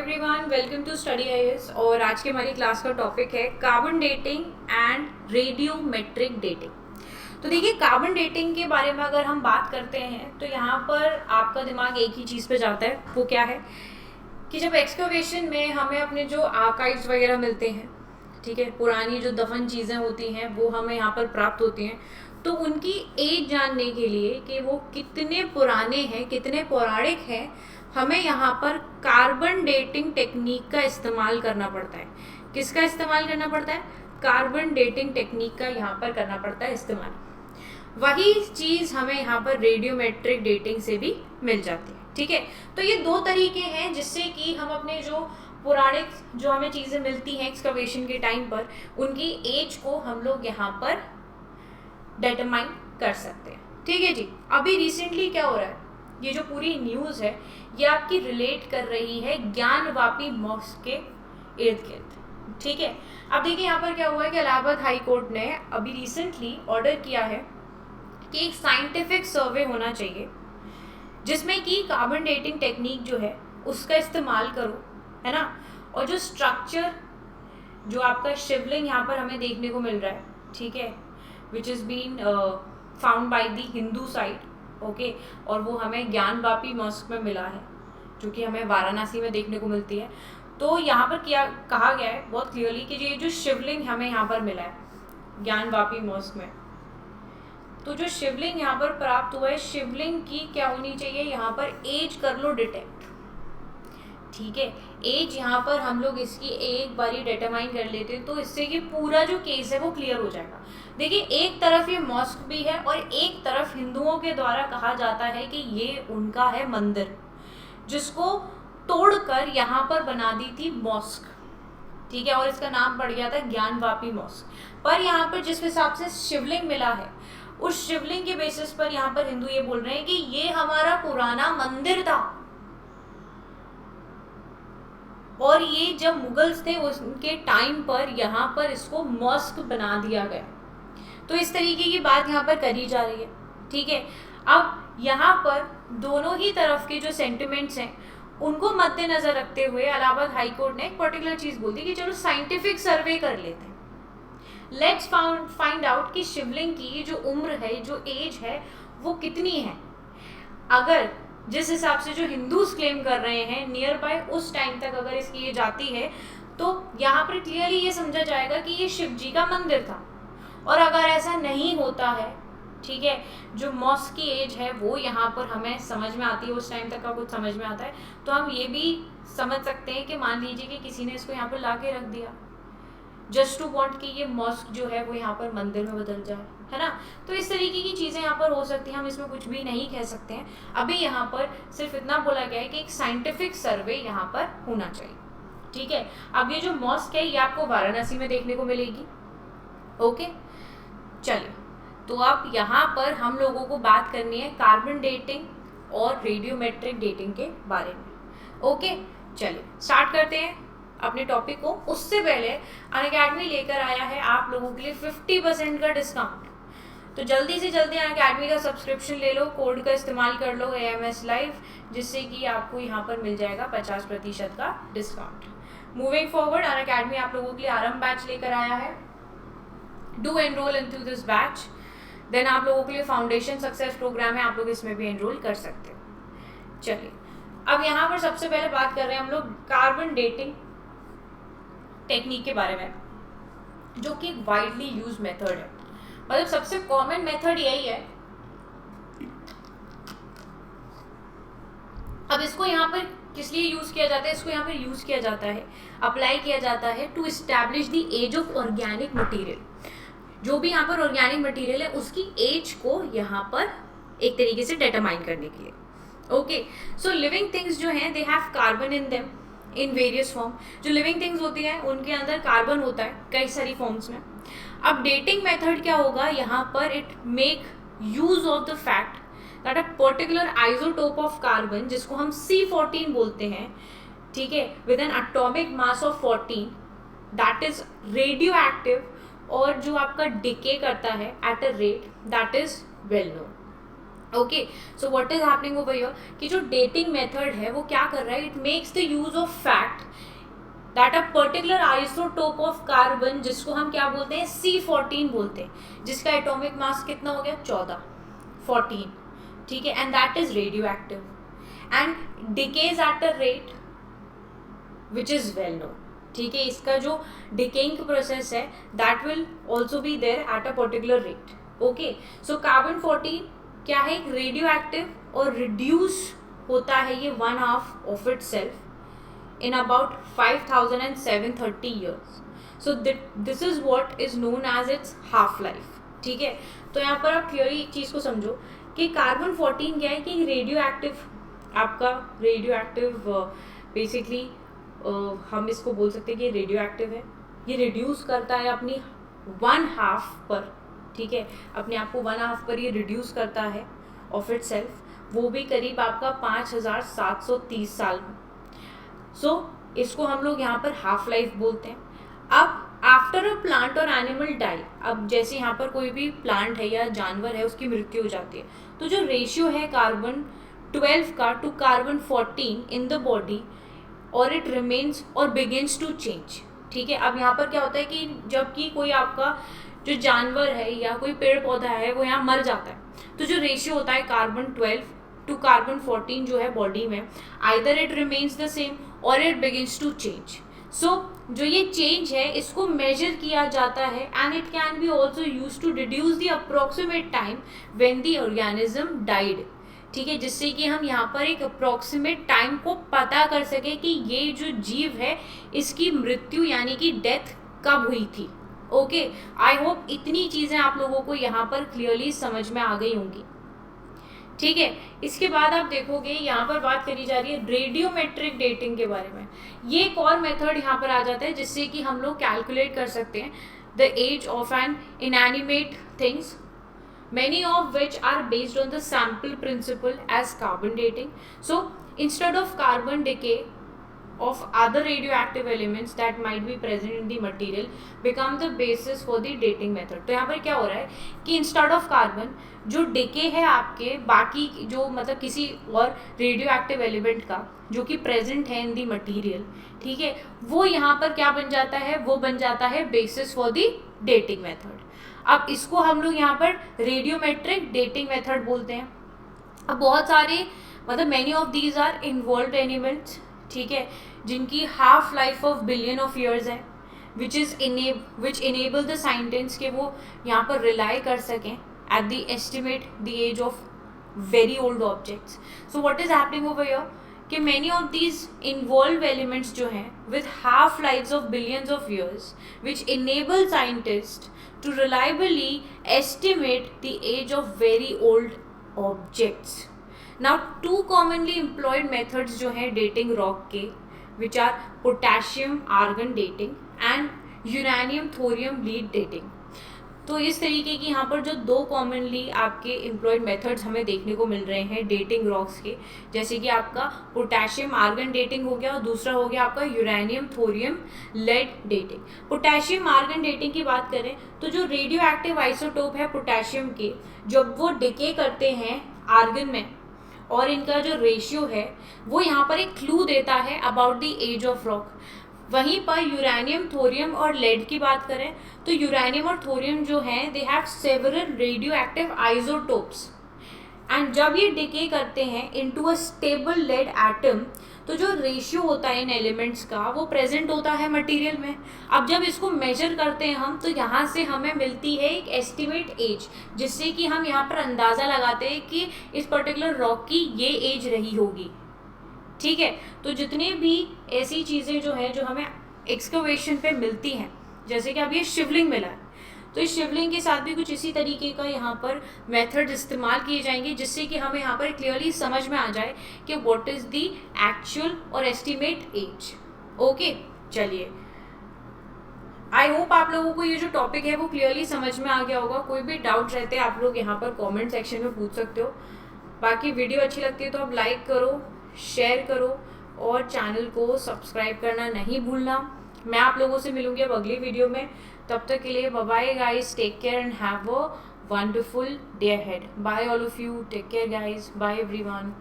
Everyone, welcome to study IAS. और आज की हमारी क्लास का टॉपिक है carbon dating and radiometric dating. तो देखिए, कार्बन डेटिंग के बारे में अगर हम बात करते हैं तो यहाँ पर आपका दिमाग एक ही चीज़ पे जाता है। वो क्या है कि जब एक्सकवेशन में हमें अपने जो आर्काइव्स वगैरह मिलते हैं, ठीक है, पुरानी जो दफन चीज़ें होती हैं वो हमें यहाँ पर प्राप्त होती हैं, तो उनकी एज जानने के लिए कि वो कितने पुराने हैं, कितने पौराणिक हैं, हमें यहाँ पर कार्बन डेटिंग टेक्निक का इस्तेमाल करना पड़ता है। किसका इस्तेमाल करना पड़ता है? कार्बन डेटिंग टेक्निक का यहाँ पर करना पड़ता है इस्तेमाल। वही चीज़ हमें यहाँ पर रेडियोमेट्रिक डेटिंग से भी मिल जाती है। ठीक है, तो ये दो तरीके हैं जिससे कि हम अपने जो पुराने जो हमें चीज़ें मिलती हैं एक्सकवेशन के टाइम पर, उनकी एज को हम लोग यहाँ पर डिटरमाइन कर सकते हैं। ठीक है जी। अभी रिसेंटली क्या हो रहा है, ये जो पूरी न्यूज़ है ये आपकी रिलेट कर रही है ज्ञानवापी मॉस्क के इर्द गिर्द। ठीक है, अब देखिए यहाँ पर क्या हुआ है कि इलाहाबाद हाई कोर्ट ने अभी रिसेंटली ऑर्डर किया है कि एक साइंटिफिक सर्वे होना चाहिए जिसमें कि कार्बन डेटिंग टेक्निक जो है उसका इस्तेमाल करो, है ना। और जो स्ट्रक्चर जो आपका शिवलिंग यहाँ पर हमें देखने को मिल रहा है, ठीक है, which is been found by the Hindu side, okay, और वो हमें ज्ञानवापी मॉस्क में मिला है जो कि हमें वाराणसी में देखने को मिलती है। तो यहाँ पर क्या कहा गया है बहुत क्लियरली कि ये जो शिवलिंग हमें यहाँ पर मिला है ज्ञानवापी मॉस्क में, तो जो शिवलिंग यहाँ पर प्राप्त हुआ है, शिवलिंग की क्या होनी चाहिए, यहाँ पर एज कर लो डिटेक्ट। ठीक है, एज यहाँ पर हम लोग इसकी एक बारी डिटरमाइन कर लेते हैं तो इससे ये पूरा जो केस है वो क्लियर हो जाएगा। देखिए, एक तरफ ये मॉस्क भी है और एक तरफ हिंदुओं के द्वारा कहा जाता है कि ये उनका है मंदिर, जिसको तोड़कर यहाँ पर बना दी थी मॉस्क। ठीक है, और इसका नाम पड़ गया था ज्ञानवापी मॉस्क। पर यहाँ पर जिस हिसाब से शिवलिंग मिला है, उस शिवलिंग के बेसिस पर यहाँ पर हिंदू ये बोल रहे हैं कि ये हमारा पुराना मंदिर था और ये जब मुगल्स थे उनके टाइम पर यहाँ पर इसको मॉस्क बना दिया गया। तो इस तरीके की बात यहाँ पर करी जा रही है। ठीक है, अब यहाँ पर दोनों ही तरफ के जो सेंटिमेंट्स हैं उनको मद्देनजर रखते हुए इलाहाबाद हाई कोर्ट ने एक पर्टिकुलर चीज़ बोल दी कि चलो साइंटिफिक सर्वे कर लेते हैं, लेट्स फाइंड आउट कि शिवलिंग की जो उम्र है, जो एज है, वो कितनी है। अगर जिस हिसाब से जो हिंदूज क्लेम कर रहे हैं नियर बाय उस टाइम तक अगर इसकी ये जाती है तो यहाँ पर क्लियरली ये समझा जाएगा कि ये शिव जी का मंदिर था। और अगर ऐसा नहीं होता है, ठीक है, जो मॉस्क की एज है वो यहाँ पर हमें समझ में आती है, उस टाइम तक का कुछ समझ में आता है, तो हम ये भी समझ सकते हैं कि मान लीजिए कि किसी ने इसको यहाँ पर ला के रख दिया जस्ट टू वॉन्ट कि ये मॉस्क जो है वो यहाँ पर मंदिर में बदल जाए, है ना। तो इस तरीके की चीज़ें यहाँ पर हो सकती हैं, हम इसमें कुछ भी नहीं कह सकते हैं। अभी यहाँ पर सिर्फ इतना बोला गया है कि एक साइंटिफिक सर्वे यहाँ पर होना चाहिए। ठीक है, अब ये जो मॉस्क है ये आपको वाराणसी में देखने को मिलेगी। ओके, चलिए, तो अब यहाँ पर हम लोगों को बात करनी है कार्बन डेटिंग और रेडियोमेट्रिक डेटिंग के बारे में। ओके, चलिए स्टार्ट करते हैं अपने टॉपिक को। उससे पहले अनअकैडमी लेकर आया है आप लोगों के लिए 50% का डिस्काउंट। तो जल्दी से जल्दी अनअकैडमी का सब्सक्रिप्शन ले लो, कोड का इस्तेमाल कर लो AMS लाइव, जिससे कि आपको यहाँ पर मिल जाएगा 50% का डिस्काउंट। मूविंग फॉरवर्ड, अनअकैडमी आप लोगों के लिए आरंभ बैच लेकर आया है। Do enrol into this batch. Then आप लोगों के लिए फाउंडेशन सक्सेस प्रोग्राम है, आप लोग इसमें भी एनरोल कर सकते हो। चलिए, अब यहाँ पर सबसे पहले बात कर रहे हैं हम लोग कार्बन डेटिंग टेक्निक के बारे में, जो कि वाइडली यूज मेथड है, मतलब सबसे कॉमन मेथड यही है। अब इसको यहाँ पर किस लिए यूज किया जाता है? इसको यहाँ पर यूज किया जाता है, अप्लाई किया जाता है to establish the age of organic material. जो भी यहाँ पर ऑर्गेनिक मटेरियल है उसकी एज को यहाँ पर एक तरीके से डिटरमाइन करने के लिए। ओके, सो लिविंग थिंग्स जो हैं they have carbon in them in various form. जो लिविंग थिंग्स होती हैं उनके अंदर कार्बन होता है कई सारी फॉर्म्स में। अब डेटिंग मेथड क्या होगा यहाँ पर, it make use of the fact that a particular isotope of carbon, जिसको हम C14 बोलते हैं, ठीक है, with N atomic mass of 14, that is radio active और जो आपका डिके करता है eight a rate that is well known. Okay, so what is happening over here कि जो डेटिंग मेथड है वो क्या कर रहा है, it makes the use of fact that a particular isotope of carbon, जिसको हम क्या बोलते हैं, C14 बोलते हैं, जिसका एटॉमिक मास कितना हो गया, 14, 14, ठीक है, and that is radioactive and decays at a rate which is well known, ठीक है। इसका जो डिकेइंग प्रोसेस है that will also be there at a particular rate. Okay, so carbon 14 क्या है, एक रेडियो एक्टिव और रिड्यूस होता है ये 1/2 of it self in about 5730 years. So this is what is known as its half life, ठीक है। तो यहाँ पर आप क्लियरली एक चीज़ को समझो कि कार्बन 14 क्या है कि रेडियो एक्टिव, आपका रेडियो एक्टिव बेसिकली हम इसको बोल सकते हैं कि रेडियो एक्टिव है, ये रिड्यूस करता है अपनी 1/2 पर, ठीक है, अपने आप को 1/2 पर ये रिड्यूस करता है ऑफ इट सेल्फ, वो भी करीब आपका 5730 साल में। सो इसको हम लोग यहाँ पर हाफ लाइफ बोलते हैं। अब आफ्टर अ प्लांट और एनिमल डाई, अब जैसे यहाँ पर कोई भी प्लांट है या जानवर है उसकी मृत्यु हो जाती है, तो जो रेशियो है कार्बन 12 का to carbon 14 in the body, और इट रिमेन्स और बिगिंस टू चेंज, ठीक है। अब यहाँ पर क्या होता है कि जबकि कोई आपका जो जानवर है या कोई पेड़ पौधा है वो यहाँ मर जाता है, तो जो रेशियो होता है कार्बन 12 टू कार्बन 14 जो है बॉडी में, either it remains the same और it begins to change. So जो ये चेंज है इसको मेजर किया जाता है and it can be also use to deduce the approximate time when the organism died, ठीक है, जिससे कि हम यहाँ पर एक अप्रोक्सीमेट टाइम को पता कर सके कि ये जो जीव है इसकी मृत्यु यानी कि डेथ कब हुई थी। ओके, आई होप इतनी चीज़ें आप लोगों को यहाँ पर क्लियरली समझ में आ गई होंगी, ठीक है। इसके बाद आप देखोगे यहाँ पर बात करी जा रही है रेडियोमेट्रिक डेटिंग के बारे में। ये एक और मेथड यहाँ पर आ जाता है जिससे कि हम लोग कैलकुलेट कर सकते हैं the age of an inanimate things, many of which are based on the sample principle as carbon dating. So instead of carbon decay of other radioactive elements that might be present in the material become the basis for the dating method. तो यहाँ पर क्या हो रहा है कि instead of carbon जो decay है आपके बाकी जो मतलब किसी और रेडियो एक्टिव एलिमेंट का जो कि प्रेजेंट है इन दी मटीरियल, ठीक है, वो यहाँ पर क्या बन जाता है, वो बन जाता है basis for the dating method. अब इसको हम लोग यहाँ पर रेडियोमेट्रिक डेटिंग मेथड बोलते हैं। अब बहुत सारे मतलब many of these are involve animals, ठीक है, जिनकी half life of billion of years है, विच इनेबल द साइंटिस्ट के वो यहाँ पर रिलाई कर सकें at the estimate the age of very old objects. So what is happening over here कि many of these involved elements जो हैं with half lives of billions of years which enable scientists to reliably estimate the age of very old objects. Now two commonly employed methods जो हैं dating rock के which are potassium argon dating and uranium thorium lead dating. तो इस तरीके की यहाँ पर जो दो कॉमनली आपके एम्प्लॉयड मेथड्स हमें देखने को मिल रहे हैं डेटिंग रॉक्स के, जैसे कि आपका पोटेशियम आर्गन डेटिंग हो गया और दूसरा हो गया आपका uranium thorium lead dating. Potassium argon dating की बात करें तो जो रेडियो एक्टिव आइसोटोप है पोटेशियम के, जब वो डिके करते हैं आर्गन में और इनका जो रेशियो है वो यहाँ पर एक क्लू देता है about the age of rock. वहीं पर यूरेनियम थोरियम और लेड की बात करें तो यूरेनियम और थोरियम जो हैं they have several radio active isotopes and जब ये डिके करते हैं into a stable lead atom तो जो रेशियो होता है इन एलिमेंट्स का वो प्रेजेंट होता है मटेरियल में। अब जब इसको मेजर करते हैं हम तो यहाँ से हमें मिलती है एक एस्टिमेट एज, जिससे कि हम यहाँ पर अंदाज़ा लगाते हैं कि इस पर्टिकुलर रॉक की ये एज रही होगी, ठीक है। तो जितने भी ऐसी चीज़ें जो हैं जो हमें एक्सकवेशन पे मिलती हैं, जैसे कि अब ये शिवलिंग मिला है तो इस शिवलिंग के साथ भी कुछ इसी तरीके का यहाँ पर मेथड इस्तेमाल किए जाएंगे जिससे कि हमें यहाँ पर क्लियरली समझ में आ जाए कि व्हाट इज़ दी एक्चुअल और एस्टिमेट एज। ओके, चलिए, आई होप आप लोगों को ये जो टॉपिक है वो क्लियरली समझ में आ गया होगा। कोई भी डाउट रहते हैं आप लोग यहाँ पर कॉमेंट सेक्शन में पूछ सकते हो। बाकी वीडियो अच्छी लगती है तो आप लाइक करो, शेयर करो और चैनल को सब्सक्राइब करना नहीं भूलना। मैं आप लोगों से मिलूंगी अब अगली वीडियो में, तब तक के लिए bye bye guys, take care and have a wonderful day ahead. Bye all of you. Take care guys. Bye everyone.